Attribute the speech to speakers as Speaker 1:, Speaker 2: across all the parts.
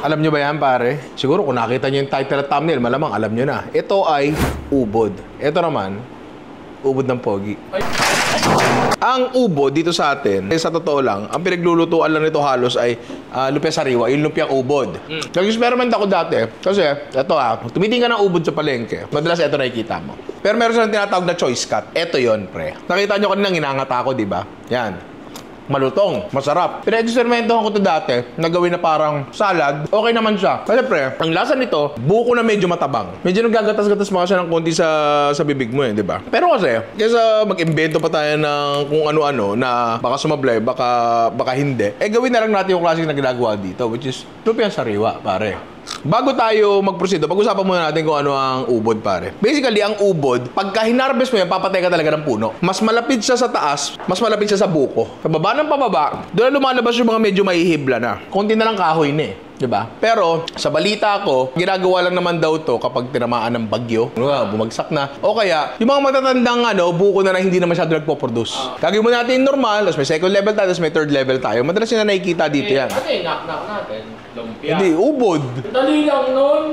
Speaker 1: Alam nyo ba yan, pare? Siguro kung nakita nyo yung title at thumbnail, malamang alam nyo na. Ito ay ubod. Ito naman, ubod ng pogi. Ang ubod dito sa atin, sa totoo lang, ang pinaglulutuan lang nito halos ay lumpia sariwa, yung lumpiang ubod. Nag-experiment ako dati, kasi ito tumitingin ka ng ubod sa palengke, madalas ito nakikita mo. Pero meron silang tinatawag na choice cut. Ito yon, pre. Nakita nyo kanina nginangata ako, di ba? Yan. Malutong, masarap. Pinag-experimentohan ko ito dati, nagawin na parang salad. Okay naman siya. Kasi pre, ang lasa nito, buko na medyo matabang. Medyo nagagatas-gatas mga siya ng konti sa bibig mo di ba? Pero kasi, kaysa mag-invento pa tayo ng kung ano-ano na baka sumablay, baka hindi. Gawin na lang natin yung klase na ginagawa dito, which is lumpiang sariwa, pare. Bago tayo mag-proceed, pag-usapan muna natin kung ano ang ubod, pare. Basically, ang ubod, pagka hinarvest mo yan, papatay ka talaga ng puno. Mas malapit siya sa taas, mas malapit siya sa buko. Pababa ng pababa, doon lumalabas yung mga medyo mahihibla na. Konti na lang kahoy na diba? Pero, sa balita ko, ginagawa lang naman daw to kapag tinamaan ng bagyo. Bumagsak na. O kaya, yung mga matatandang buko na hindi na masyado nagpo-produce. Gagawin mo natin yung normal, tapos may second level tayo, tapos may third level tayo. Madalas yung nakikita dito yan.
Speaker 2: Ano yung knock-knock natin? Lumpia.
Speaker 1: Hindi, ubod.
Speaker 2: Dali lang nun.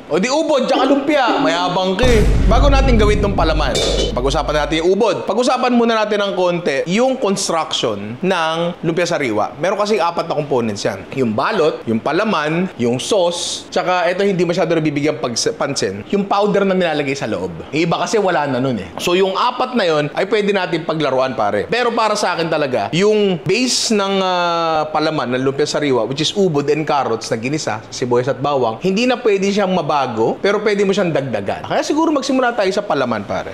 Speaker 1: O di ubod, tsaka lumpia. Mayabang ka Bago natin gawin itong palaman, pag-usapan natin yung ubod. Pag-usapan muna natin ng konti yung construction ng lumpia sariwa. Meron kasi 4 na components yan. Yung balot, yung palaman, yung sauce, tsaka ito hindi masyado nabibigyan pansin, yung powder na nilalagay sa loob. Yung iba kasi wala na nun So yung 4 na yon ay pwede natin paglaruan, pare. Pero para sa akin talaga, yung base ng palaman ng lumpia sariwa, which is ubod and carrots na ginisa, sibuyas at bawang, hindi na pwede siyang bago, pero pwede mo siyang dagdagan. Kaya siguro magsimula tayo sa palaman, pare.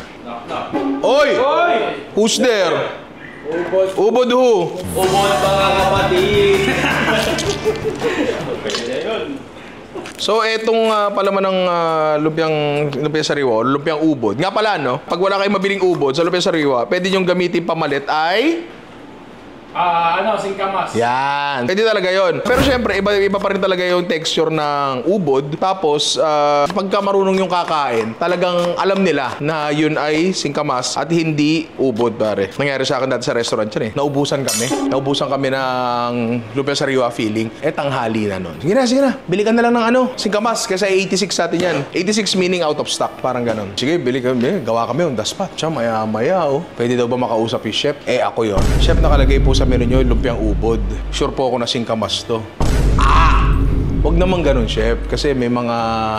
Speaker 1: Oy!
Speaker 2: Oy!
Speaker 1: Who's there?
Speaker 2: Ubod.
Speaker 1: Ubod who?
Speaker 2: Ubod mga kapatid. Pwede na yun.
Speaker 1: So, etong palaman ng lumpia sariwa, lumpiang ubod. Nga pala, no? Pag wala kayong mabiling ubod sa lumpia sariwa, pwede nyo gamitin pamalit ay...
Speaker 2: singkamas.
Speaker 1: Yan. Pwede talaga yon. Pero syempre, iba pa rin talaga yung texture ng ubod. Tapos, pagka marunong yung kakain, talagang alam nila na yun ay singkamas at hindi ubod, pare. Nangyari sa akin dati sa restaurant yan Naubusan kami ng lumpia sariwa feeling. Tanghali na nun. Sige na. Bili ka na lang ng singkamas. Kasi 86 sa atin yan. 86 meaning out of stock. Parang ganon. Sige, bili kami. Gawa kami on the spot. Siya, maya-maya, Pwede daw ba makausap yung chef? Ako yon. Chef, nakalagay po sa menu nyo, lumpiang ubod. Sure po ako na singkamas to. Huwag naman ganun, chef. Kasi may mga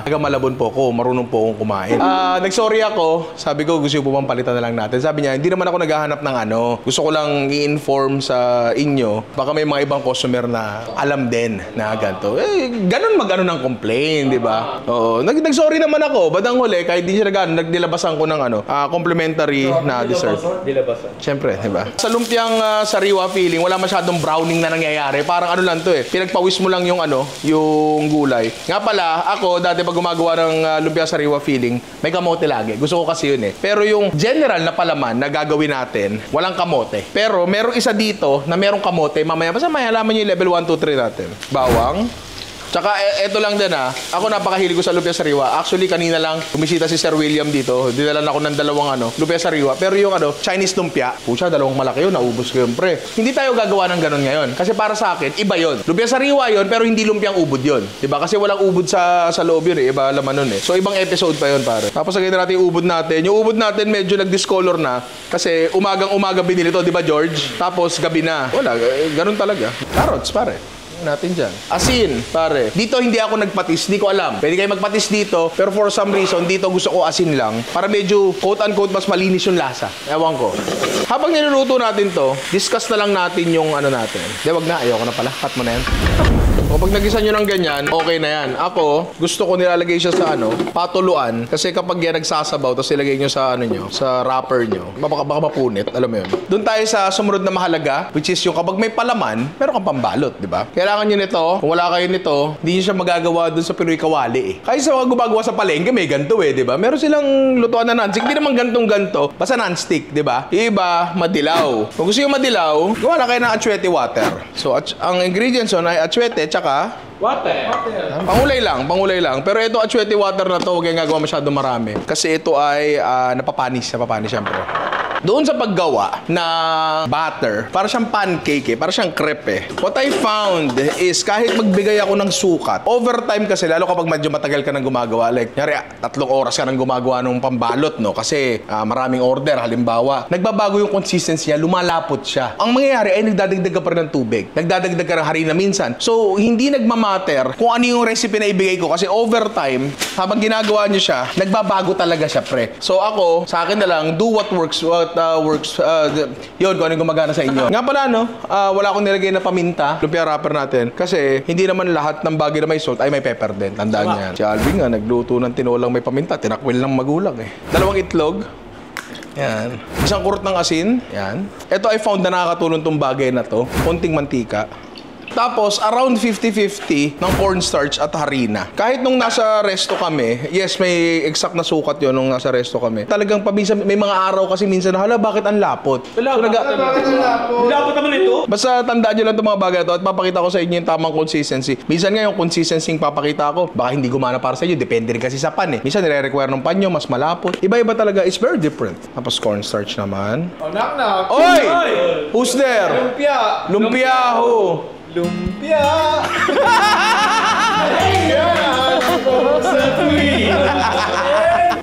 Speaker 1: taga-Malabon po ako. Marunong po akong kumain. Nagsorry ako. Sabi ko, gusto ko bang palitan na lang natin. Sabi niya, hindi naman ako naghahanap ng Gusto ko lang i-inform sa inyo. Baka may mga ibang customer na alam din na ganito. Ganun mag-ano ng complain, di ba? Oo. Nag-sorry naman ako. Badang huli, kahit di siya nagdilabasan ko ng complimentary na dessert.
Speaker 2: Dilabasan.
Speaker 1: Siyempre, di ba? Sa lumpiang sariwa feeling, wala masyadong browning na nangyayari. Parang lang to Pinagpawis mo lang yung gulay. Nga pala, ako dati pag gumagawa ng lumpia sariwa feeling, may kamote lagi. Gusto ko kasi yun Pero yung general na palaman na gagawin natin, walang kamote. Pero merong isa dito na merong kamote. Mamaya, basta mayalaman nyo yung level 1, 2, 3 natin. Bawang. Tsaka eto lang din Ako napakahilig ko sa lumpia sariwa. Actually kanina lang bumisita si Sir William dito. Dinalan ako ng dalawang lumpia sariwa. Pero yung Chinese lumpia, pucha, dalawang malaki yun. Naubos ko yun, pre. Hindi tayo gagawa ng ganun ngayon. Kasi para sa akin, iba yun. Lumpia sariwa yun, pero hindi lumpiang ubod yun. Diba? Kasi walang ubod sa loob yun Iba laman nun So ibang episode pa yun, pare. Tapos lagyan natin yung ubod natin. Yung ubod natin medyo nag-discolor na. Kasi umagang-umaga binili to, diba George? Tapos gabi na. Wala, ganun talaga. Carrots, pare. Natin dyan. Asin, pare. Dito hindi ako nagpatis, hindi ko alam. Pwede kayo magpatis dito, pero for some reason, dito gusto ko asin lang. Para medyo, quote-unquote, mas malinis yung lasa. Ewan ko. Habang niluluto natin to, discuss na lang natin yung natin. Wag na, ayoko na pala. Cut mo na yan. Kapag nagisa nyo ng ganyan, okay na yan. Ako, gusto ko nilalagay siya sa patuluan. Kasi kapag yan nagsasabaw, tapos ilagay nyo sa sa wrapper nyo, baka mapunit, alam mo yun. Doon tayo sa sumunod na mahalaga, which is yung kapag may palaman, meron kang pambalot, di ba? Kailangan nyo nito, kung wala kayo nito, hindi nyo siya magagawa doon sa Pinoy Kawali Kaya sa mga gumagawa sa palengke, may ganito di ba? Meron silang lutuan na non-stick, hindi naman gantong-ganto, basta non-stick, di ba? Iba, madilaw. Kung gusto yung madilaw, gawa na kayo ng atsuete water. So, ang ingredients ay atsuete, tsaka
Speaker 2: Water.
Speaker 1: Pangulay lang. Pero ito atsuete water na to, huwag yung gagawa masyado marami. Kasi ito ay napapanis syempre. Doon sa paggawa na batter, para siyang pancake para siyang crepe What I found is kahit magbigay ako ng sukat, overtime kasi, lalo kapag medyo matagal ka nang gumagawa, like, nyari, 3 oras ka nang gumagawa ng pambalot, no? Kasi maraming order, halimbawa, nagbabago yung consistency niya, lumalapot siya. Ang mangyayari ay nagdadagdag ka pa rin ng tubig. Nagdadagdag ka ng harina minsan. So, hindi nagmamatter kung ano yung recipe na ibigay ko kasi overtime, habang ginagawa niyo siya, nagbabago talaga siya, pre. So, ako, sa akin na lang, do what works, yun, kung ano yung gumagana sa inyo. Nga pala, no, wala akong nilagay na paminta, lumpia wrapper natin, kasi hindi naman lahat ng bagay na may salt ay may pepper din. Tandaan niyan. Si Alvin nga, nagluto ng tinolang may paminta, tinakwil ng magulang 2 itlog. Yan. Isang kurot ng asin. Yan. Ito I found na nakakatulong tong bagay na to. Konting mantika. Tapos, around 50-50 ng cornstarch at harina. Kahit nung nasa resto kami, yes, may exact na sukat yon nung nasa resto kami. Talagang paminsan, may mga araw kasi minsan na, hala, bakit ang lapot?
Speaker 2: Wala, bakit ang lapot? Lapot naman ito?
Speaker 1: Basta tandaan nyo lang itong mga bagay na to at papakita ko sa inyo yung tamang consistency. Minsan nga yung consistency yung papakita ko, baka hindi gumana para sa inyo, depende rin kasi sa pan Minsan nire-require ng pan nyo, mas malapot. Iba-iba talaga, it's very different. Tapos cornstarch naman.
Speaker 2: Oh, knock.
Speaker 1: Oy! Who's there?
Speaker 2: Lumpia!
Speaker 1: Lumpiaho!
Speaker 2: Lumpia! Ayan! Sa tuwi!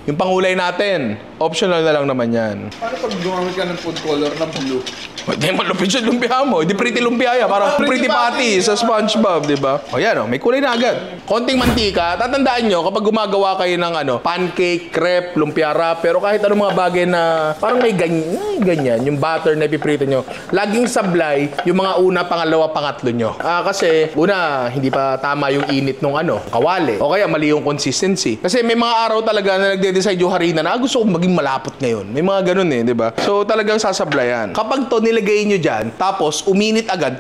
Speaker 1: Yung pangulay natin, optional na lang naman yan.
Speaker 2: Paano pag gumamit ka ng food color na blue?
Speaker 1: Hindi mo lupit siya lumpia mo. Hindi pretty lumpia yan. Parang pretty patty sa SpongeBob, di ba? O yan, may kulay na agad. Konting mantika. Tatandaan nyo, kapag gumagawa kayo ng pancake, crepe, lumpia wrap, pero kahit anong mga bagay na parang may ganyan, yung butter na ipiprito nyo, laging sablay yung mga una, pangalawa, pangatlo nyo. Kasi, una, hindi pa tama yung init nung kawali. O kaya mali yung consistency. Kasi may mga araw talaga na nagde-decide yung harina na gusto kong maging malapot ngayon. May mga ganun di ba? So, talagang sasablayan. Kapag to nilagay nyo dyan, tapos uminit agad,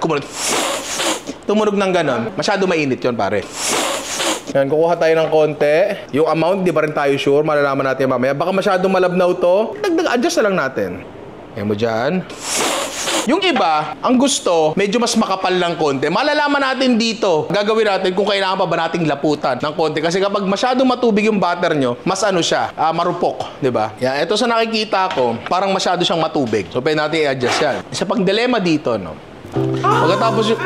Speaker 1: tumunog ng ganon, masyado mainit yon pare. Yan, kukuha tayo ng konti. Yung amount, di pa rin tayo sure. Malalaman natin mamaya. Baka masyadong malabnaw to. Adjust na lang natin. Yan mo dyan. Yung iba, ang gusto, medyo mas makapal lang konti. Malalaman natin dito. Gagawin natin kung kailangan pa ba nating laputan ng konti. Kasi kapag masyadong matubig yung butter nyo, mas siya, marupok. Diba? Yan, ito sa nakikita ko, parang masyado siyang matubig. So, pwede natin i-adjust yan. Isa pang dilema dito, no? Pagkatapos yung...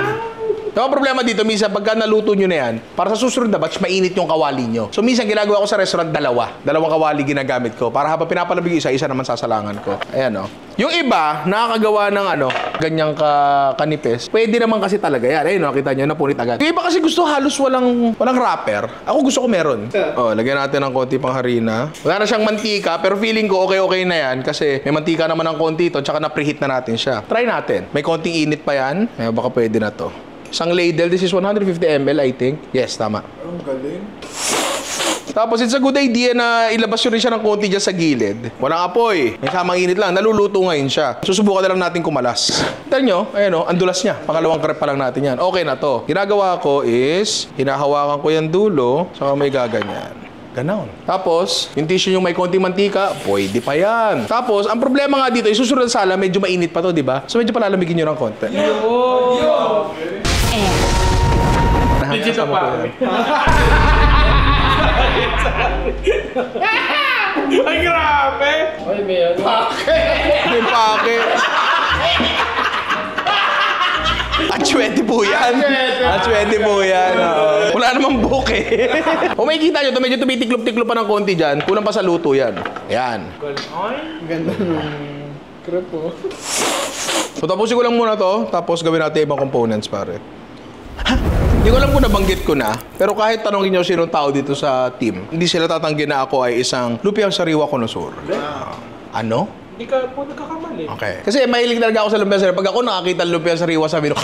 Speaker 1: Yung problema dito, minsan pagka naluto nyo na yan, para sa susunod na batch, mainit yung kawali nyo. So minsan ginagawa ko sa restaurant, dalawang kawali ginagamit ko. Para habang pinapalamig isa naman sasalangan ko. Ayan Yung iba, nakakagawa ng ganyang kanipis. Pwede naman kasi talaga yan. Ayun nakita nyo, napunit agad. Yung iba kasi gusto halos walang wrapper. Ako gusto ko meron. Lagyan natin ng konti pang harina. Wala na siyang mantika, pero feeling ko okay na yan. Kasi may mantika naman ng konti ito, tsaka na-preheat na natin siya. Try natin. May konting init pa yan. Baka pwede na to. Isang ladle, this is 150 ml, I think. Yes, tama.
Speaker 2: Ang galing.
Speaker 1: Tapos, it's a good idea na ilabas nyo rin siya ng konti dyan sa gilid. Walang apoy. May samang init lang. Naluluto ngayon siya. Susubukan na lang natin kumalas. Tignan nyo, ayan ang dulas niya. Pangalawang crepe pa lang natin yan. Okay na to. Ginagawa ko is, hinahawakan ko yung dulo, saka may gaganyan. Ganon. Tapos, yung tissue yung may konting mantika, pwede pa yan. Tapos, ang problema nga dito, isusunod sa sala, medyo mainit pa to, di ba? So, medyo palalamigin nyo ng konti.
Speaker 2: Digital pa. Ay, grabe! Ay, may
Speaker 1: May pake. At 20 po yan. At 20 po yan. Wala namang buhok Kung may kita nyo, medyo tumitiklop-tiklop pa ng konti dyan, kulang pa sa luto yan. Yan.
Speaker 2: Ay, ganda ng crepe
Speaker 1: So tapusin ko lang muna to, tapos gawin natin ibang components pare. Hindi ko alam kung nabanggit ko na, pero kahit tanongin nyo sinong tao dito sa team, hindi sila tatanggi na ako ay isang lumpiang sariwa connoisseur. Ano?
Speaker 2: Hindi ka po nagkakamali.
Speaker 1: Okay. Kasi mahilig talaga ako sa lumpiang sariwa. Pag ako nakakita ng lumpiang sariwa, sabi ko,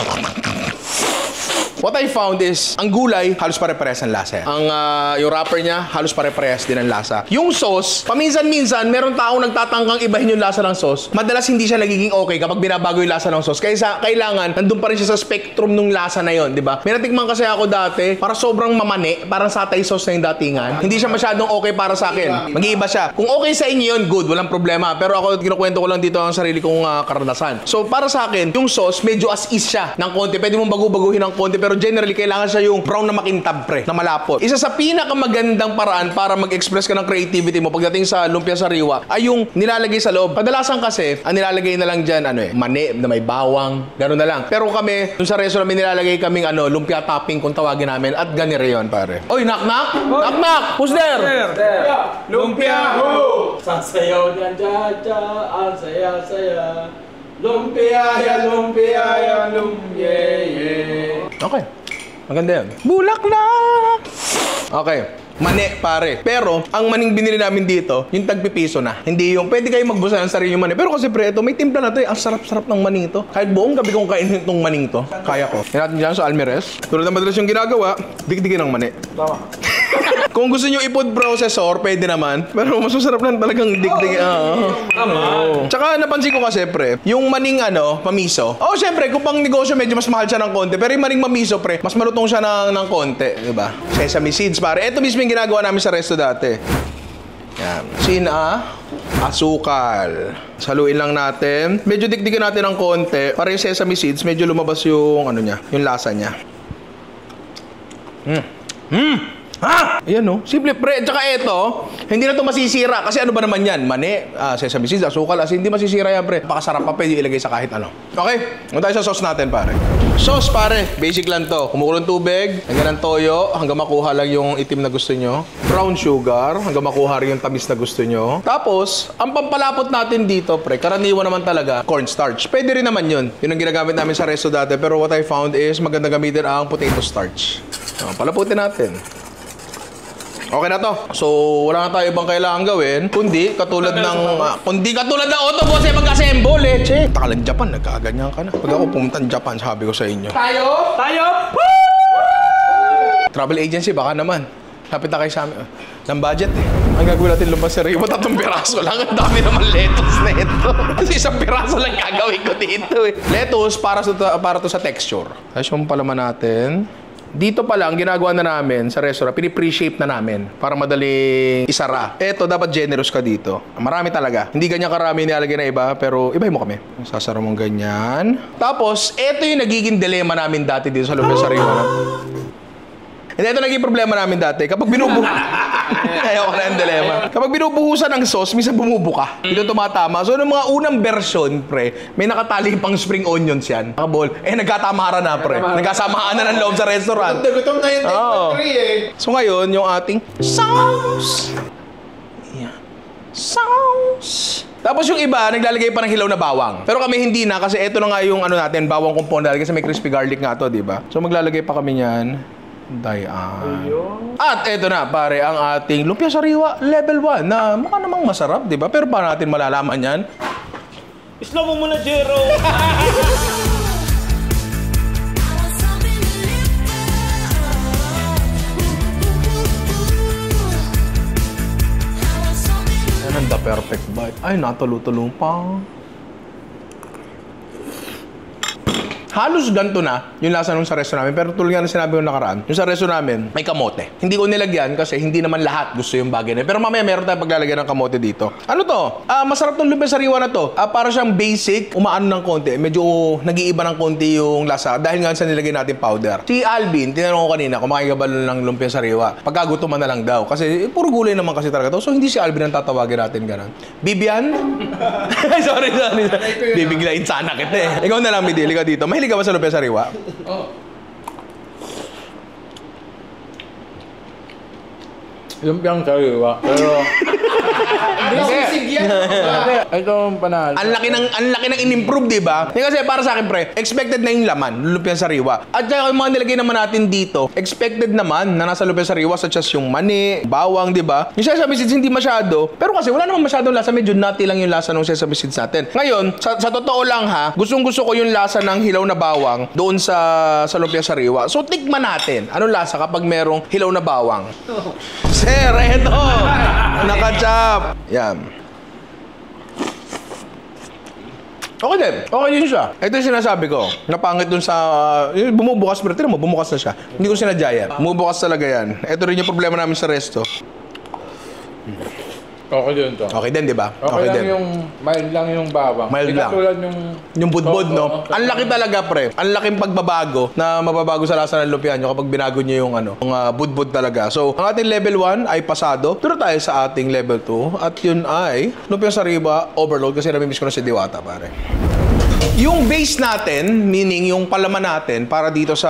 Speaker 1: what I found is, ang gulay, halos pare-parehas ang lasa. Yung wrapper niya, halos pare-parehas din ang lasa. Yung sauce, paminsan-minsan, meron taong nagtatangkang ibahin yung lasa ng sauce. Madalas hindi siya nagiging okay kapag binabago yung lasa ng sauce. Kaya kailangan, nandun pa rin siya sa spectrum ng lasa na yon, di ba? May natikman kasi ako dati, para sobrang mamani, parang satay sauce na yung datingan. Hindi siya masyadong okay para sa akin. Mag-iiba siya. Kung okay sa inyo yun, good, walang problema. Pero ako, kinukwento ko lang dito ang sarili kong karanasan. So, para sa akin, yung sauce, medyo as is siya ng konti. Pwede mong bagu-baguhin ng konti, pero Pero generally, kailangan siya yung brown na makintab, pre, na malapot. Isa sa pinakamagandang paraan para mag-express ka ng creativity mo pagdating sa lumpia sariwa ay yung nilalagay sa loob. Kadalasan kasi, ang nilalagay na lang dyan, mani na may bawang, gano'n na lang. Pero kami, dun sa restaurant, may nilalagay kaming lumpia topping kung tawagin namin at ganire yun, pare. Oy, knock-knock! Knock-knock! Who's there?
Speaker 2: Lumpia ho! Sasayaw niyan, ja-ja, ang saya-saya. Lumpia ya, lumpia,
Speaker 1: Okay. Maganda yun. Bulaklak! Okay. Mani, pare. Pero, ang maning binili namin dito, yung tagpipiso na. Hindi yung, pwede kayo magbusa ng sarili yung mani. Pero kasi pre, ito, may timpla na ito eh. Ang sarap-sarap ng maning ito. Kahit buong gabi kong kainin itong maning to, kaya ko. Yan natin dyan sa Almirez. Tulad ng madalas yung ginagawa, dikdikin ng mani.
Speaker 2: Tama.
Speaker 1: Kung gusto nyo i-food processor, pwede naman. Pero mas masarap lang talagang dikdikin.
Speaker 2: Tama.
Speaker 1: Tsaka napansin ko kasi, pre, yung maning mamiso. Oh, syempre, kung pang negosyo, medyo mas mahal siya ng konti. Pero yung maning mamiso, pre, mas malutong siya ng konti. Diba? Sesame seeds, pare. Ito mismo yung ginagawa namin sa resto dati. Yan. Asukal. Saluin lang natin. Medyo dikdikin natin ng konti. Para yung sesame seeds, medyo lumabas yung, yung lasa niya. Ha? Ayan no. Simple pre. Tsaka ito, hindi na to masisira. Kasi ano ba naman yan? Mani, sesame seeds, asukal. Hindi masisira yan pre. Pakasarap pa. Pwede ilagay sa kahit ano. Okay. Ano tayo sa sauce natin pare? Sauce pare. Basic lang to. Kumukulong tubig. Hanggang ng toyo. Hanggang makuha lang yung itim na gusto nyo. Brown sugar. Hanggang makuha rin yung tamis na gusto nyo. Tapos, ang pampalapot natin dito pre, karaniwan naman talaga, cornstarch. Pwede rin naman yun. Yun ang ginagamit namin sa resto dati. Pero what I found is maganda gamitin ang potato starch. Palaputin natin. Okay na to. So, wala na tayo ibang kailangan gawin. Kundi katulad ng Autoboss ay mag-assemble eh. Che, takalang Japan, nagkaganyan ka na. Pag ako pumunta ng Japan, sabi ko sa inyo.
Speaker 2: Tayo!
Speaker 1: Travel agency, baka naman. Lapit na kayo sa amin. Ng budget eh. Ang gagawin natin lumabas sa Rio, 3 piraso lang. Ang dami naman lettuce na ito. Kasi 1 piraso lang gagawin ko dito eh. Lettuce para to sa texture. Tapos yung palaman natin. Dito pa lang, ginagawa na namin sa restaurant, pini-pre-shape na namin para madaling isara. Eto, dapat generous ka dito. Marami talaga. Hindi ganyan karami nilalagay na iba, pero ibahin mo kami. Sasara mong ganyan. Tapos, eto yung nagiging dilema namin dati dito sa Lumpia Sariwa. Hindi, ito naging problema namin dati. Kapag ayaw ko na yung dilema. Kapag binubuhusan ng sauce, minsan bumubuka. Dito tumatama. So, ng mga unang version, pre, may nakatali pang spring onions yan. Nakabol. Nagkatamara na, pre. Nagkasamaan na ng loob sa restaurant.
Speaker 2: Gutom na yung take eh.
Speaker 1: So, ngayon, yung ating sauce. Yan. Sauce. Tapos yung iba, naglalagay pa ng hilaw na bawang. Pero kami hindi na kasi ito na nga yung natin, bawang compound kasi may crispy garlic nga to, di ba? So, maglalagay pa kami niyan. Dayan. At eto na pare, ang ating lumpia sariwa level 1 na mukha namang masarap, di ba? Pero paano natin malalaman yan?
Speaker 2: Islam mo muna, Jero!
Speaker 1: Yan ang the perfect bite. Ay, natulo-tulo pa. Halos ganito na yung lasa nung sa resto namin. Pero tulad nga na sinabi ko nakaraan, yung sa resto namin, may kamote. Hindi ko nilagyan kasi hindi naman lahat gusto yung bagay na. Pero mamaya meron tayong paglalagyan ng kamote dito. Ano to? Masarap tong lumpia sariwa na to. Para siyang basic, umaano ng konti. Medyo nag-iiba ng konti yung lasa dahil nga sa nilagay natin powder. Si Alvin, tinanong ko kanina, kumakain ka ba ng lumpia sariwa? Pagkagutuman na lang daw. Kasi puro gulay naman kasi talaga to. So hindi si Alvin ang tatawagin natin ganun. Bibian? sorry. Bibiglain sana kita eh. Ikaw na lang, Midil. Ikaw dito. Mahilig ka ba sa lumpia sariwa?
Speaker 2: Oh. Lumpiang sariwa. Pero... Ito ang panalo.
Speaker 1: Ang laki ng in-improve, di ba? Kasi para sa akin, pre, expected na yung laman, lumpia sariwa. At saka yung mga nilagay naman natin dito, expected naman na nasa lumpia sariwa such as yung mani, bawang, di ba? Yung sesame seeds hindi masyado, pero kasi wala naman masyadong lasa, medyo nutty lang yung lasa ng sesame seeds natin. Ngayon, sa totoo lang ha, gustong-gusto ko yung lasa ng hilaw na bawang doon sa lumpia sariwa. So tikman natin, anong lasa kapag merong hilaw na bawang? Sir, eto! Nakachap! Yan. Okay din. Okay din siya. Ito yung sinasabi ko. Napangit dun sa... bumubukas, pero tinan mo, bumukas na siya. Hindi ko sinadya yan. Bumubukas talaga yan. Ito rin yung problema namin sa resto.
Speaker 2: Okay din to.
Speaker 1: Okay din, di ba?
Speaker 2: Okay lang yung, mild lang yung bawang.
Speaker 1: Mild
Speaker 2: Hindi
Speaker 1: lang.
Speaker 2: katulad
Speaker 1: Yung budbud,
Speaker 2: Oo,
Speaker 1: no?
Speaker 2: oo.
Speaker 1: Ang laki talaga, pre. Ang laking pagbabago na mababago sa lasa ng lumpia nyo kapag binago nyo yung yung budbud talaga. So, ang ating level 1 ay pasado. Pero tayo sa ating level 2 at yun ay lumpia sariwa overload kasi namimiss ko na si Diwata, pare. Yung base natin, meaning yung palaman natin para dito sa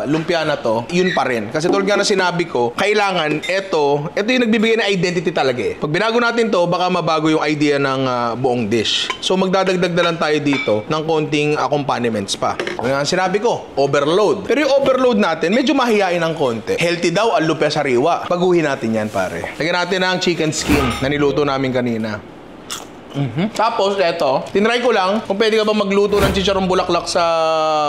Speaker 1: lumpia na to, yun pa rin. Kasi tulad nga na sinabi ko, kailangan ito yung nagbibigay ng identity talaga eh. Pag binago natin to, baka mabago yung idea ng buong dish. So magdadagdag na lang tayo dito ng konting accompaniments pa. Ang sinabi ko, overload. Pero yung overload natin, medyo mahihain ng konti. Healthy daw ang lumpia sariwa. Baguhin natin yan, pare. Lagyan natin ng chicken skin na niluto namin kanina. Tapos, eto, tinry ko lang kung pwede ka ba magluto ng chicharong bulaklak sa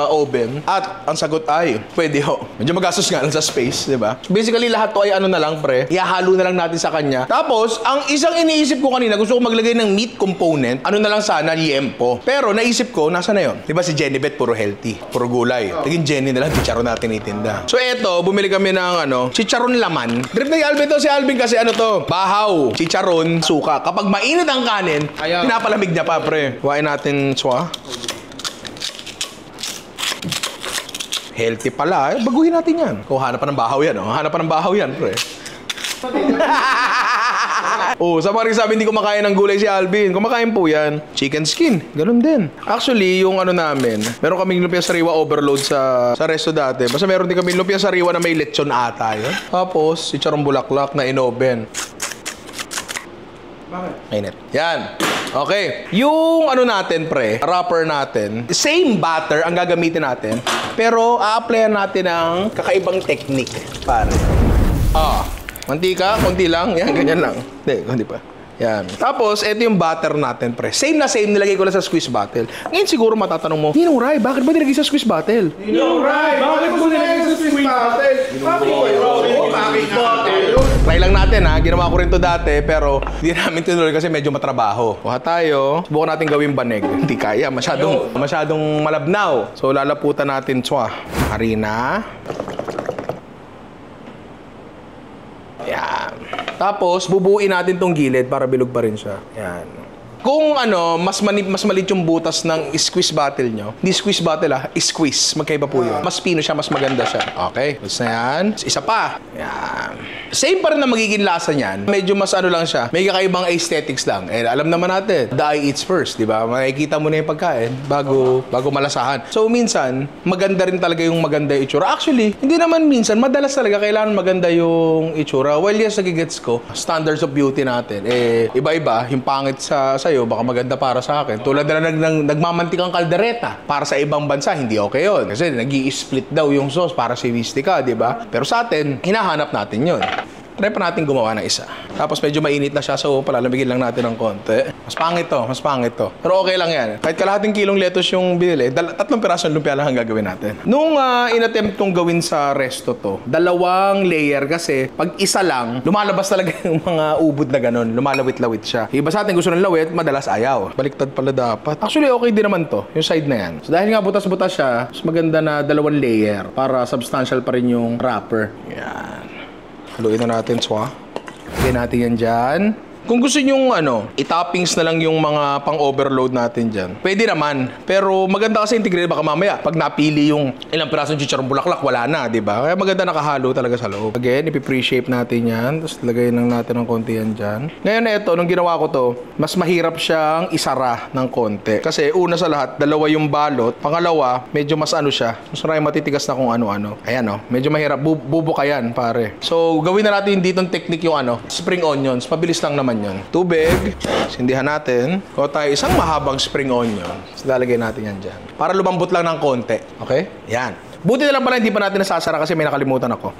Speaker 1: oven. At ang sagot ay, pwede ho. Medyo magastos nga lang sa space, di ba? Basically, lahat to ay ano na lang, pre. Ihahalo na lang natin sa kanya. Tapos, ang isang iniisip ko kanina, gusto ko maglagay ng meat component. Ano na lang sana, liempo. Pero naisip ko, nasa na yun? Di ba si Jenny Beth, puro healthy, puro gulay. Naging Jenny na lang, chicharon natin itinda. So, eto, bumili kami ng chicharon laman. Drip na Alvin to, si Alvin kasi bahaw, chicharon, suka. Kapag mainit ang kanin, pinapalamig niya pa, pre. Kuhain natin swa. Healthy pala. Baguhin natin yan. Hanap pa ng bahaw yan, Hanap pa ng bahaw yan, pre. Sa mga sabi, hindi kumakain ng gulay si Alvin. Kumakain po yan. Chicken skin. Ganun din. Actually, yung namin, meron kaming lumpia sariwa overload sa resto dati. Basta meron din kaming lumpia sariwa na may lechon ata yun. Tapos, chicharong bulaklak na inoven.
Speaker 2: Bakit?
Speaker 1: Mainit. Yan. Okay. Yung natin, pre, wrapper natin, same batter ang gagamitin natin, pero a-applyan natin ng kakaibang technique, pare. Mantika, konti lang. Yan, ganyan lang. Hindi, konti pa. Yan. Tapos, ito yung butter natin, pre. Same na same, nilagay ko lang sa squeeze bottle. Ngayon siguro matatanong mo, Ninong Rai, bakit ba nilagay sa squeeze bottle?
Speaker 2: Ninong Rai, bakit mo nilagay sa Swiss bottle? Bakit ba yun? Bakit bottle?
Speaker 1: Try lang natin, Ginawa ko rin to dati, pero hindi namin tinuloy kasi medyo matrabaho. Kuha tayo. Subukan natin gawing banig. Hindi kaya. Masyadong malabnaw. So, lalaputan natin, harina. Yan. Tapos, bubuuin natin tong gilid para bilog pa rin siya. Yan. Kung mas maliit yung butas ng squeeze bottle nyo, hindi squeeze bottle squeeze. Magkaiba po yun. Mas pino siya, mas maganda siya. Okay, tapos na yan. Isa pa. Yan. Same pa rin na magiging lasa niyan. Medyo mas lang siya. May kakaibang aesthetics lang. Alam naman natin, the eye eats first, di ba? Makikita mo na yung pagkain bago malasahan. So, minsan, maganda rin talaga yung maganda yung itsura. Actually, hindi naman minsan, madalas talaga kailangan maganda yung itsura. Well, yes, nagigets ko. Standards of beauty natin. Iba-iba. Yung pangit sa'yo, baka maganda para sa akin. Tulad na nagmamantikang kaldereta. Para sa ibang bansa, hindi okay yun. Kasi nag-i-split daw yung sauce para si Wistika, di ba? Pero sa atin, hinahanap natin yun. Try pa natin gumawa ng isa. Tapos medyo mainit na siya, so palalamigin lang natin ng konti. Mas pangit to. Pero okay lang yan. Kahit kalahating kilong lettuce yung binili, 3 pirasong lumpia lang ang gagawin natin. Nung inattempt kong gawin sa resto to, 2 layer kasi pag isa lang, lumalabas talaga yung mga ubod na ganun. Lumalawit-lawit siya. Iba sa atin gusto ng lawit, madalas ayaw. Baliktad pala dapat. Actually, okay din naman to, yung side na yan. So dahil nga butas-butas siya, mas maganda na 2 layer para substantial pa rin yung wrapper. Yan. Haluin na natin, Lagyan natin yan dyan. Kung gusto nyong i-toppings na lang yung mga pang-overload natin dyan, pwede naman. Pero maganda kasi integrated, baka mamaya, pag napili yung ilang pirasong chicharong bulaklak, wala na, di ba? Kaya maganda nakahalo talaga sa loob. Again, ipi-pre-shape natin yan. Tapos lagay lang natin ng konti yan dyan. Ngayon ito, nung ginawa ko to, mas mahirap siyang isara ng konti. Kasi una sa lahat, 2 yung balot. Pangalawa, medyo mas siya. Mas maraming matitigas na kung ano-ano. Ayan medyo mahirap. Bubuka yan, pare. So, gawin na natin dito ng technique yung spring onions. Mabilis lang naman yun. Tubig, sindihan natin. Kuha tayo isang mahabang spring onion. So, lalagay natin yan dyan. Para lumambot lang ng konti. Okay? Yan. Buti na lang pala hindi pa natin nasasara kasi may nakalimutan ako.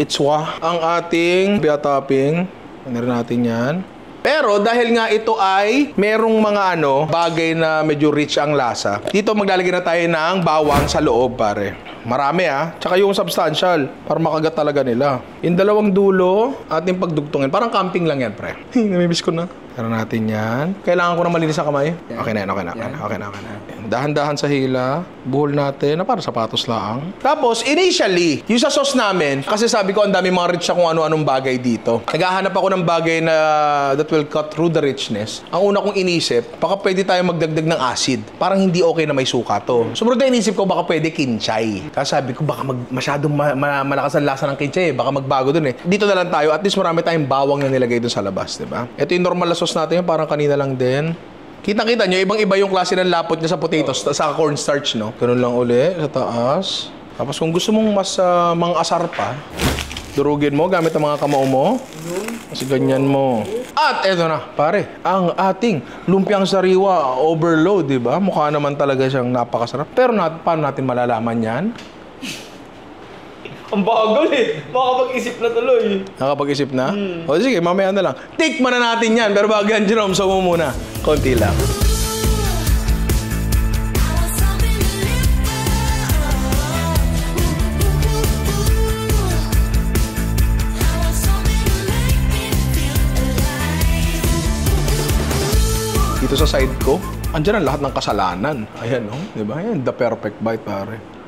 Speaker 1: Ang ating lumpia topping. Ano rin natin yan. Pero dahil nga ito ay merong mga bagay na medyo rich ang lasa, dito maglalagay na tayo ng bawang sa loob, pare. Marami Tsaka yung substantial para makagat talaga nila. Yung 2 dulo, ating pagdugtungin. Parang camping lang yan, pre. Namimiss ko na. Tara natin yan. Kailangan ko na malinis ang kamay. Okay na yan, okay na. Okay na. Dahan-dahan sa hila. Buhol natin na para sapatos lang. Tapos, initially, yung sa sauce namin, kasi sabi ko, ang dami mga rich siya kung ano-anong bagay dito. Naghahanap ako ng bagay na that will cut through the richness. Ang una kong inisip, baka pwede tayo magdagdag ng acid. Parang hindi okay na may suka to. Sumunod na inisip ko, baka pwede kinchay. Kasi sabi ko, baka masyadong malakas ang lasa ng kinchay. Baka magbago dun eh. Dito na lang tayo. At least marami tayong bawang na nilagay dun sa labas, diba? Ito yung normal na sauce natin, parang kanina lang din. Kita-kita nyo, ibang-iba yung klase ng lapot niya sa potatoes, sa cornstarch, no? Ganun lang uli, sa taas. Tapos kung gusto mong mas mang-asar pa, durugin mo gamit ang mga kamao mo. Kasi ganyan mo. At eto na, pare, ang ating lumpiang sariwa overload, di ba? Mukha naman talaga siyang napakasarap. Pero paano natin malalaman yan?
Speaker 3: Ang bagal eh. Makapag-isip na tuloy.
Speaker 1: Nakapag-isip na? O sige, mamaya na lang. Tikman na natin yan. Pero bago yan, Jerome, so mo muna. Konti lang. Dito sa side ko, andyan ang lahat ng kasalanan. Ayan, no? Di ba? Ayan, the perfect bite, pare.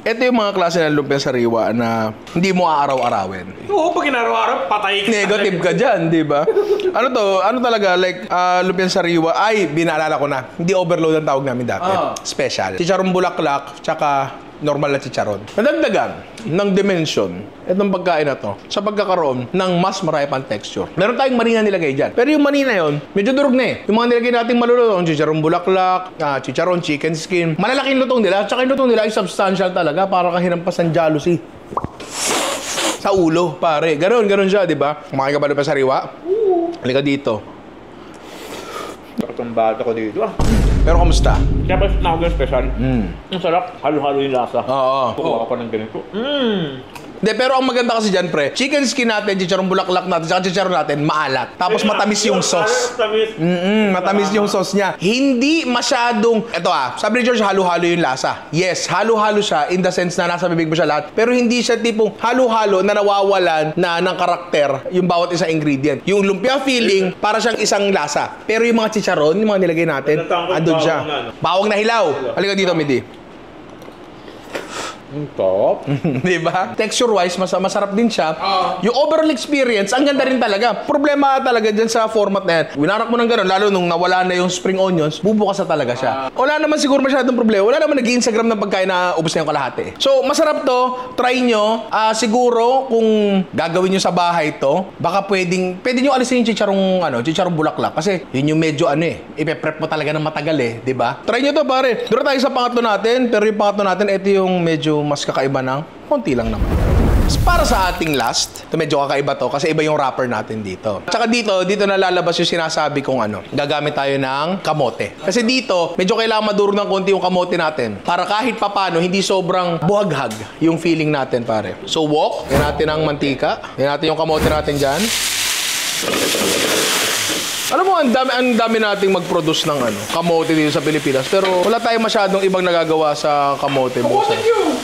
Speaker 1: Ito yung mga klase ng lumpia sariwa na hindi mo aaraw-arawin.
Speaker 3: Oo, pag inaraw-araw, patay ka.
Speaker 1: Negative ka dyan, di ba? Ano talaga, like, lumpia sariwa, ay, binaalala ko na. Hindi overload ang tawag namin dati. Special. Chicharong bulaklak, tsaka normal na chicharon. Nadagdagan ng dimension itong pagkain na to sa pagkakaroon ng mas marami pang texture. Meron tayong mani na nilagay dyan. Pero yung mani na yun, medyo durog na eh. Yung mga nilagay nating malulutong, chicharong bulaklak, chicharon, chicken skin, malalaking lutong nila. Tsaka yung lutong nila ay substantial talaga para kahinampas ng jealousy. Sa ulo, pare. Ganon siya, di ba? Kumakain ka ba na pa sariwa? Halika dito.
Speaker 3: Nakatumbado ko dito ah.
Speaker 1: Pero kamusta?
Speaker 3: Siyempre, nakagawin special. Ang sarap. Halo-halo yung lasa.
Speaker 1: Oo.
Speaker 3: Kukuha ka pa ng ganito.
Speaker 1: Hindi, pero ang maganda kasi dyan, pre, chicken skin natin, chicharong bulaklak natin, saka chicharon natin, maalat. Tapos matamis yung sauce. Matamis yung sauce niya. Hindi masyadong, sabi ni George, halo-halo yung lasa. Yes, halo-halo siya in the sense na nasa bibig mo siya lahat. Pero hindi siya tipong halo-halo na nawawalan na ng karakter yung bawat isang ingredient. Yung lumpia feeling, para siyang isang lasa. Pero yung mga chicharon, yung mga nilagay natin, andun siya. Bawang na hilaw. Halika dito, Midi.
Speaker 3: Top.
Speaker 1: Diba? Texture-wise, masarap din siya. Yung overall experience, ang ganda rin talaga. Problema talaga dyan sa format na yan. Winarak mo ng gano'n, lalo nung nawala na yung spring onions, bubukas na talaga siya. Wala naman siguro masyadong problema. Wala naman nag-Instagram ng pagkain na ubos na yung kalahati. So, masarap to. Try nyo. Siguro, kung gagawin nyo sa bahay to, baka pwede nyo alisin yung chicharong bulaklak. Kasi, yun yung medyo ipe-prep mo talaga ng matagal diba? Try nyo to, pare. Duro tayo sa pangatlo natin, pero yung pangatlo natin, ito yung medyo mas kakaiba ng konti lang naman. Para sa ating last, ito medyo kakaiba to kasi iba yung wrapper natin dito. Tsaka dito na lalabas yung sinasabi kong gagamit tayo ng kamote. Kasi dito, medyo kailangan madurog ng konti yung kamote natin para kahit papano, hindi sobrang buhaghag yung feeling natin, pare. So, wok. Yan natin ang mantika. Yan natin yung kamote natin dyan. Alam mo, ang dami nating mag-produce ng kamote dito sa Pilipinas. Pero wala tayong masyadong ibang nagagawa sa kamote mo.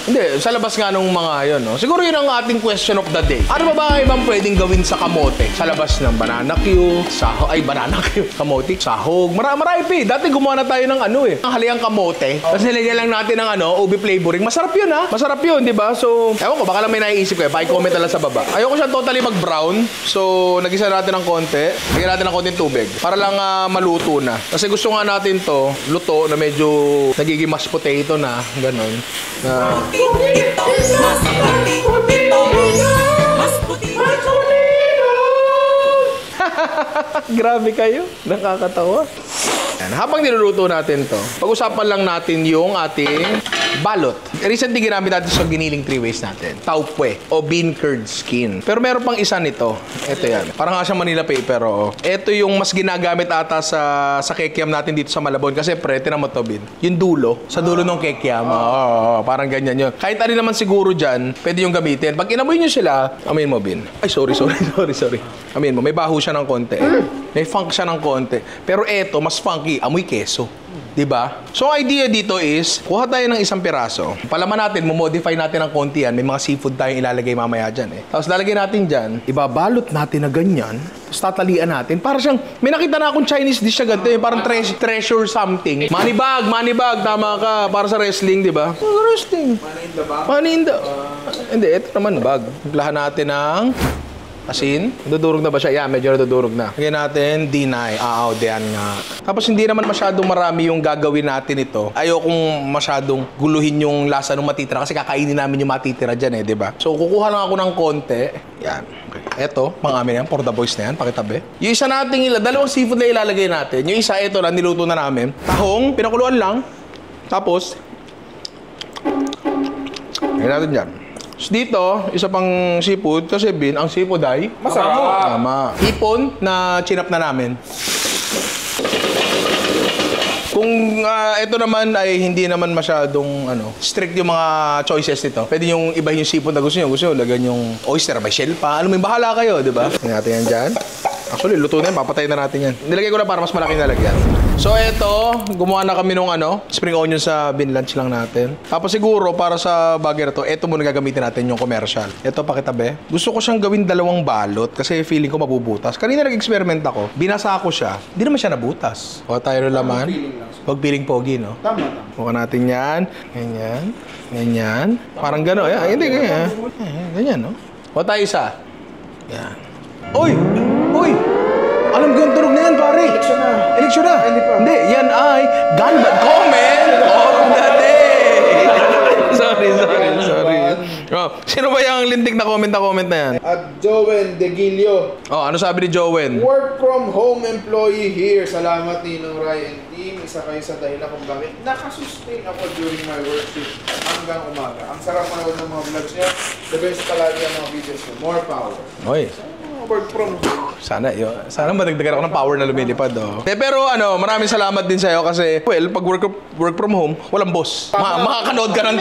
Speaker 1: Hindi, sa labas nga nung mga yun, no? Siguro yun ang ating question of the day. Ano ba ibang pwedeng gawin sa kamote? Sa labas ng banana Q, kamote, sahog. Marami pa eh. Dati gumawa na tayo ng ang haliang kamote. Tapos nilagyan lang natin ng ubi flavoring. Masarap yun Masarap yun, di ba? So, ewan ko, baka lang may naiisip kayo. Paki-comment na lang sa baba. Ayoko siya totally mag-brown. So, nagisa natin ng konti. Lagyan natin ng konting tubig. Para lang maluto na. Kasi gusto nga natin to, luto na medyo nagiging mashed potato na. Ganon. Grabe kayo. Nakakatawa. Yan. Habang niluluto natin to, pag-usapan lang natin yung ating balot. Recently ginamit natin sa giniling 3 ways natin. Taupwe o bean curd skin. Pero meron pang isa nito. Ito yan. Parang nga siyang Manila paper. Ito yung mas ginagamit ata sa kekiam natin dito sa Malabon. Kasi pre, tinan mo to, Bin. Yung dulo. Sa dulo ng kekiam. Parang ganyan yun. Kahit ano naman siguro dyan, pwede yung gamitin. Pag inamoy nyo sila, amin mo, Bin. Ay, sorry. Amin mo. May baho siya ng konti. May funk siya ng konti. Pero eto, mas funky. Amoy keso. Diba? So, ang idea dito is, kuha tayo ng isang piraso. Palaman natin, modify natin ng konti yan. May mga seafood tayong ilalagay mamaya dyan eh. Tapos lalagay natin dyan, ibabalot natin na ganyan. Tapos tatalian natin. Para siyang, may nakita na akong Chinese dish na ganito eh. Parang treasure something. Money bag. Tama ka. Para sa wrestling, diba? Wrestling. Money in the bag? Money in the... Hindi, ito naman bag. Lahan natin ng... asin. Nadudurog na ba siya? Yeah, medyo nadudurog na. Lagyan natin, dinay. Diyan nga. Tapos hindi naman masyadong marami yung gagawin natin ito. Ayokong masyadong guluhin yung lasa ng matitira kasi kakainin namin yung matitira dyan eh, di ba? So, kukuha lang ako ng konti. Yan. Okay. Eto, pang amin yan. For the boys na yan. Pakitabi. Yung isa nating dalawang seafood na ilalagay natin. Yung isa, ito na, niluto na namin. Tahong, pinakuluan lang. Tapos, lagyan natin dyan. So dito, isa pang seafood, kasi ang seafood ay
Speaker 2: Masarap.
Speaker 1: tama. Hipon na chinap na namin. Kung ito naman ay hindi naman masyadong strict yung mga choices nito. Pwede yung ibahin yung seafood na gusto nyo. Lagyan yung oyster, may shell pa. Alam mo, bahala kayo, di ba? Tingnan natin yan dyan. Actually, luto na yan. Papatayin na natin yan. Nilagay ko na para mas malaki nalagyan. So, ito, gumawa na kami nung spring onion sa binlunch lang natin. Tapos siguro, para sa bagay na to, ito muna gagamitin natin yung commercial. Ito, pakitabi. Gusto ko siyang gawin 2 balot kasi feeling ko mabubutas. Kanina nag-experiment ako. Binasa ko siya. Hindi naman siya nabutas. Kuha tayo ng laman. Pag feeling pogi, no?
Speaker 2: Tama.
Speaker 1: Kuha natin yan. Ganyan. Ganyan. Parang gano'n. Hindi, ganyan. Ganyan, no? Kuha tayo isa. Yan. Uy! Uy! Alam ko yung tunog na yan, pare. Eleksyon na. Hindi, yan ay Gunbad Comment of the Day. Sorry. Sino ba yung lintik na comment na yan?
Speaker 2: At Jowen De Gilio.
Speaker 1: Ano sabi ni Jowen?
Speaker 2: Work from home employee here. Salamat Ninong Rai and team. Isa kayo sa dahilan kung bakit nakasustain ako during my work shift hanggang umaga. Ang sarap manood ng mga vlogs niya. The best palagi ang mga videos niya. More power.
Speaker 1: Oy.
Speaker 2: Work from home.
Speaker 1: Sana madagdagan ako ng power na lumilipad, Pero maraming salamat din sa'yo kasi, pag work from home, walang boss. Makakanood ka ng...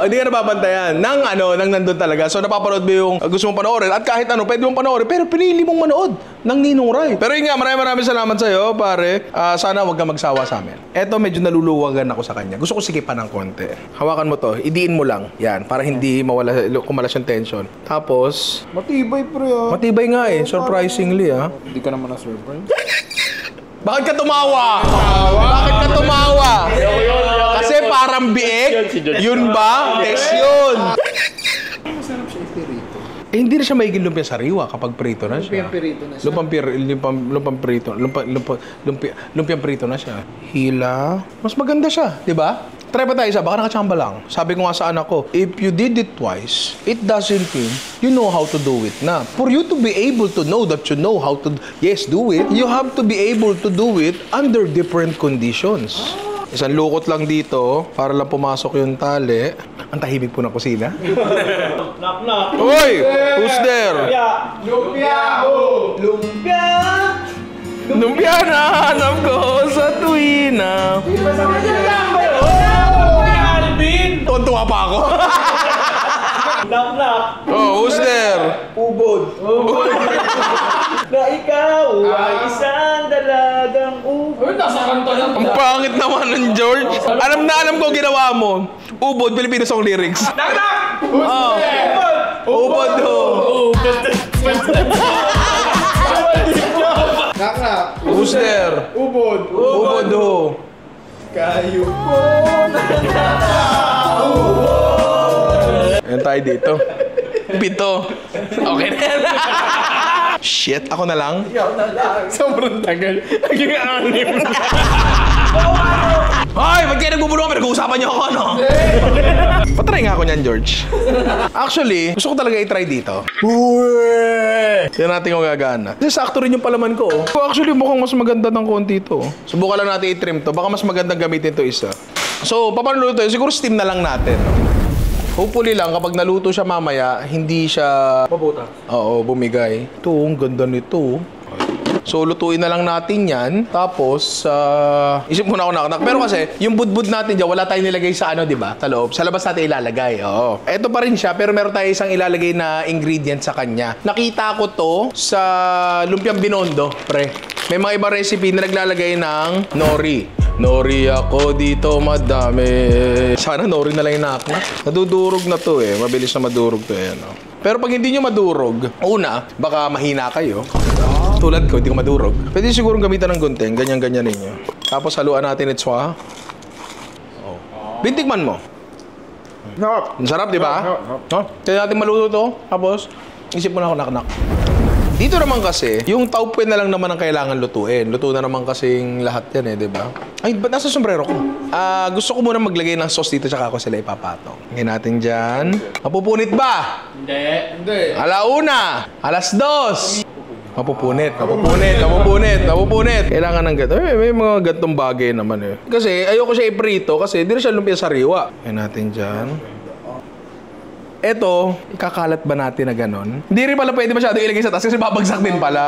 Speaker 1: Hindi ka nababantayan. Nang nandun talaga. So, napapanood mo yung gusto mong panoorin. At kahit pwede mong panoorin. Pero pinili mong manood ng Ninong Rai. Pero yun nga, maraming salamat sa'yo, pare. Sana wag kang magsawa sa amin. Eto, medyo naluluwagan ako sa kanya. Gusto ko sikipan ng konti. Hawakan mo to. Idiin mo lang. Yan. Para hindi kumalas yung tension. Tapos...
Speaker 2: Matibay pre
Speaker 1: Matibay nga eh. Surprisingly,
Speaker 2: Hindi ka naman na-surprise.
Speaker 1: Bakit ka tumawa? Bakit ka tumawa? Kasi parang biek. Yun ba? Test yun.
Speaker 2: Masarap siya ipirito.
Speaker 1: Hindi na siya maiging lumpia sariwa kapag prito na siya. Lumpiang prito na siya. Hila. Mas maganda siya, di ba? Try pa tayo isa, baka nakachamba lang. Sabi ko nga sa anak ko, if you did it twice, it doesn't mean you know how to do it na. For you to be able to know that you know how to, do it, you have to be able to do it under different conditions. Isang lukot lang dito, para lang pumasok yung tali. Ang tahimik po ng kusina.
Speaker 3: Knock.
Speaker 1: Hoy! Who's there?
Speaker 2: Lumpia ho!
Speaker 3: Lumpia!
Speaker 1: Lumpia na hanap ko sa tuwina.
Speaker 3: Alvin!
Speaker 1: Tuwa pa ako.
Speaker 3: Knock.
Speaker 1: Who's there?
Speaker 3: Ubod. Na ikaw ay isang dalagang ubod.
Speaker 1: Ang pangit naman ng George. Alam ko ginawa mo. Ubod, Filipino song lyrics.
Speaker 3: Knock!
Speaker 1: Ubod ho.
Speaker 2: Knock.
Speaker 1: Who's there?
Speaker 2: Ubod.
Speaker 1: Ubod ho.
Speaker 2: Kayo po.
Speaker 1: Ayan tayo dito. 7. Okay na yan. Shit, ako na lang.
Speaker 2: Sobrang tagal.
Speaker 1: Naging 6. Hoy, ba't kayo nagbubulungan? Pero kung-usapan niyo ako, Patry nga ako niyan, George. Actually, gusto ko talaga i-try dito. Yan natin kung gagana. Kasi sakto rin yung palaman ko, Actually, mukhang mas maganda ng konti ito. Subukan lang natin i-trim to. Baka mas magandang gamitin to isa. So, paano luto? Siguro steam na lang natin. Hopefully lang, kapag naluto siya mamaya, hindi siya...
Speaker 3: Pabuta.
Speaker 1: Oo, bumigay. Ito, ang ganda nito. So, lutuin na lang natin yan. Tapos, isip muna ako nakaknak. Pero kasi, yung budbud natin dyan, wala tayong nilagay sa di ba? Sa loob. Sa labas natin ilalagay. Oo. Ito pa rin siya, pero meron tayo isang ilalagay na ingredient sa kanya. Nakita ko to sa lumpiang binondo, pre. May mga iba recipe na naglalagay ng nori. Nori ako dito madami. Sana nori na lang yung nakakna. Nadudurog na to eh. Mabilis na madurog to eh. No? Pero pag hindi nyo madurog, una, baka mahina kayo. Tulad ko, hindi ko madurog. Pwede siguro gamitan ng gunting. Ganyan-ganyan ninyo. Tapos haluan natin ito ha. Oh. Bintikman mo.
Speaker 2: Sarap.
Speaker 1: Ang sarap, di ba?
Speaker 2: Sarap.
Speaker 1: Kaya natin maluto to. Tapos, isip mo na ako nak-nak. Dito naman kasi, yung taupe na lang naman ang kailangan lutuin. Luto na naman kasing lahat yan eh, di ba? Ay, ba't nasa sombrero ko? Gusto ko muna maglagay ng sauce dito tsaka ako sila ipapatong. Ngayon natin dyan. Mapupunit ba?
Speaker 2: Hindi.
Speaker 1: Alauna! Alas 2! Mapupunit. Kailangan ng gato. May mga gantong bagay naman eh. Kasi ayoko siya iprito kasi hindi na siya lumpia sariwa. Ngayon natin dyan. Eto, ikakalat ba natin na ganon? Hindi rin pala pwede masyado ilagay sa taas kasi babagsak din pala.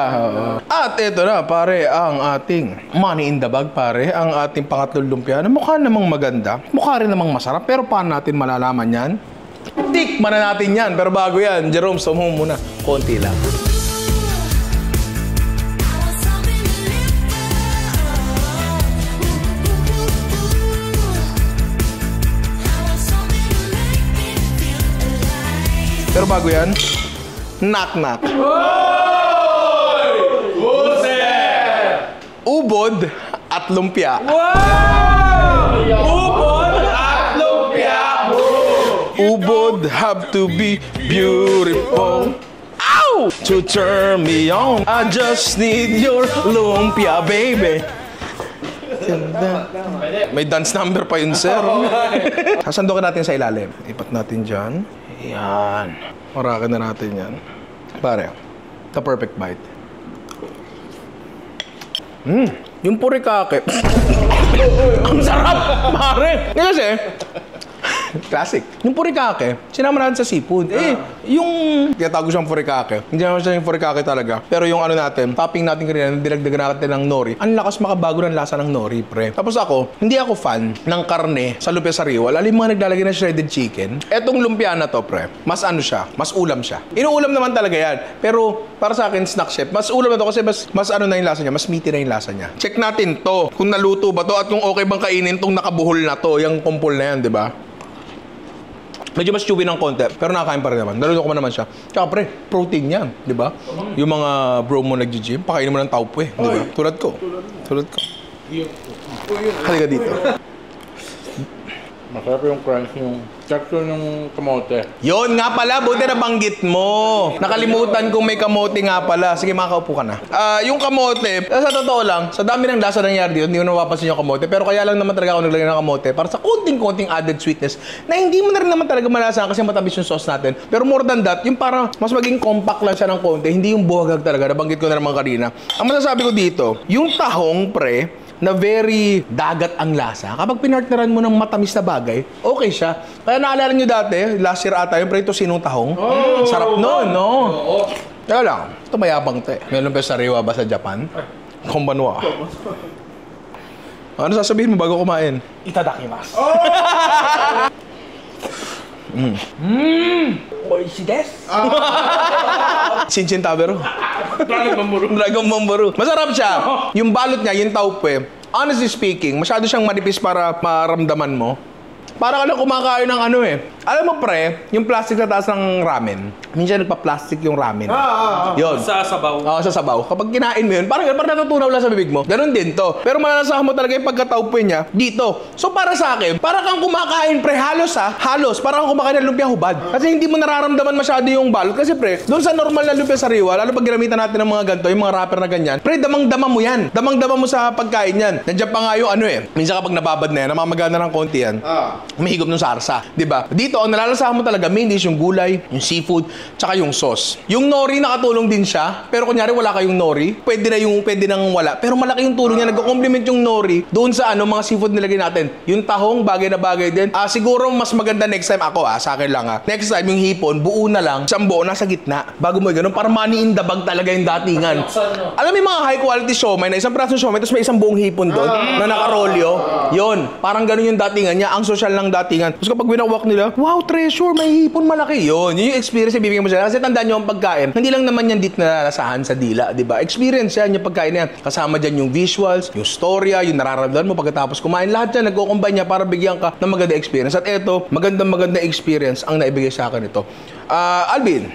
Speaker 1: At eto na, pare, ang ating money in the bag, pare. Ang ating pangatlong lumpia na mukha namang maganda. Mukha rin namang masarap. Pero paano natin malalaman yan? Tikman na natin yan. Pero bago yan, Jerome, sumo muna. Konti lang. Pero bago yan, knock-knock. Ubod at lumpia. Ubod at lumpia. Ubod have to be beautiful. Ow! To turn me on. I just need your lumpia, baby. May dance number pa yun, sir. Sasandukin natin sa ilalim. Ipat natin dyan. Yan. Marakan na natin yan. Pare, the perfect bite. Yung purikake. Ang sarap, pare. Kasi, classic. Yung purikake, sinama natin sa seafood. Yung tinatago siyang purikake. Hindi naman siya yung purikake talaga. Pero yung ano natin, topping natin kanina, dinagdagan natin ng nori. Ang lakas makabago ng lasa ng nori, pre. Tapos ako, hindi ako fan ng karne sa lumpia sariwa. Lalo yung mga naglalagay ng shredded chicken. Etong lumpia na to, pre, mas ano siya, mas ulam siya. Inuulam naman talaga yan. Pero para sa akin, snack chef, mas ulam na to kasi mas ano na yung lasa niya, mas meaty na yung lasa niya. Check natin to, kung naluto ba to at kung okay bang kainin tong nakabuhol na to, yung kumpol na yan, di ba? Medyo mas chewy ng konti, pero nakakain pa rin naman. Naluto ko naman siya. Tsaka pre, protein yan, di ba? Yung mga bro mo nag-gym, pakainin mo ng taupe, di ba? Tulad ko. Halika dito.
Speaker 3: Masarap yung crunch yung texture ng kamote.
Speaker 1: Yon nga pala, buti na banggit mo. Nakalimutan kung may kamote nga pala. Sige, makaupo ka na. Yung kamote, sa totoo lang, sa dami ng lasa nangyari dito, hindi ko napapansin yung kamote. Pero kaya lang naman talaga ako naglagay ng kamote para sa konting-konting added sweetness na hindi mo na rin naman talaga malasahan kasi matamis yung sauce natin. Pero more than that, yung para mas maging compact lang siya ng konti, hindi yung buhagag talaga. Nabanggit ko na naman kanina. Ang masasabi ko dito, yung tahong, pre, na very dagat ang lasa. Kapag pinartneran mo ng matamis na bagay, okay siya. Kaya naalala nyo dati, last year ata, yung prito sinong tahong. Sarap nun, no? Kaya lang, ito mayabang te. May lumpia sariwa ba sa Japan? Konbanwa. Ano sasabihin mo bago kumain?
Speaker 3: Itadakimasu. Oishi desu.
Speaker 1: Shinchin Tabero. Dragon Mambaru. Masarap siya. Yung balot niya, yung taupe, honestly speaking, masyado siyang manipis para maramdaman mo. Para ka lang kumakain ng ano eh. Alam mo pre, yung plastic sa taas ng ramen, minsan nagpa-plastic yung ramen. Yun.
Speaker 3: Sa sabaw.
Speaker 1: Oo, sa sabaw. Kapag kinain mo yun, parang natutunaw lang sa bibig mo. Ganon din to. Pero malalasahan mo talaga yung pagkataupo niya dito. So para sa akin, para kang kumakain pre, halos halos. Para kang kumakain ng lumpia hubad. Kasi hindi mo nararamdaman masyado yung balot. Kasi pre, doon sa normal na lumpia sariwa, lalo pag ginamitan natin ng mga ganito, yung mga wrapper na ganyan, pre, damang-dama mo yan. Damang-dama mo sa pagkain yan. Nandiyan pa nga yung ano eh. Minsan kapag nababad na yan, namamagana ng konti yan. Umihigop ng sarsa. Diba? Dito, ang nalalasahan mo talaga, main dish yung gulay, yung seafood, tsaka yung sauce. Yung nori nakatulong din siya, pero kunyari wala kayong nori, pwede nang wala. Pero malaki yung tulong niya, nagko-complement yung nori doon sa mga seafood nilagay natin. Yung tahong, bagay na bagay din. Siguro mas maganda next time ako, sa akin lang Next time, yung hipon, buo na lang, isang buo, nasa gitna. Bago mo ganun, para money in the bag talaga yung datingan. Alam mo yung mga high quality siomay na isang praso siomay, tapos may isang buong hipon doon, na nakarolyo. Yun, parang ganun yung datingan niya, ang social ng datingan. Tapos kapag winawak nila, wow, treasure, may hipon malaki. Yun yung experience na bibigyan mo sila. Kasi tandaan nyo ang pagkain, hindi lang naman yan dito nalalasahan sa dila, di ba? Experience yan, yung pagkain na yan. Kasama dyan yung visuals, yung storya, yung nararamdaman mo pagkatapos kumain. Lahat yan, nagkukumbine niya para bigyan ka ng maganda experience. At eto, maganda experience ang naibigay sa akin ito. Alvin,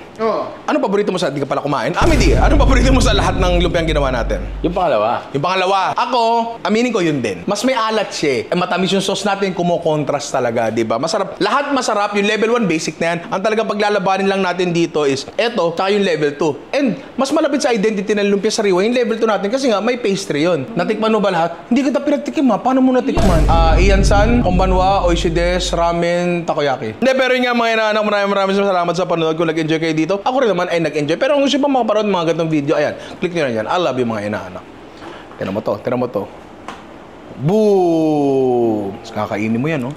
Speaker 1: ano paborito mo sa, di ka pala kumain? Amity, ano paborito mo sa lahat ng lumpiang ginawa natin?
Speaker 3: Yung pangalawa.
Speaker 1: Yung pangalawa, ako, aminin ko yun din. Mas may alat siya. Matamis yung sauce natin, kumo-contrast talaga, di ba? Masarap. Lahat masarap. Yung level 1, basic na yan. Ang talagang paglalabanin lang natin dito is, eto, tsaka yung level 2. And, mas malapit sa identity ng lumpia sariwa, yung level 2 natin, kasi nga, may pastry yun. Natikman mo ba lahat? Hindi kita pinagtikim ha. Paano mo natikman? Iansan, kombanwa, oishides, ramen, takoyaki. Hindi, pero yun nga mga inaanak, maraming salamat sa panonood. Kung nag-enjoy kayo dito, ako rin naman ay nag-enjoy. Pero kung gusto pa makaparoon mga ganitong video, ayan, click nyo na yan. I love you mga inaanak. Tira mo to. Boom! Kakainin mo yan, no?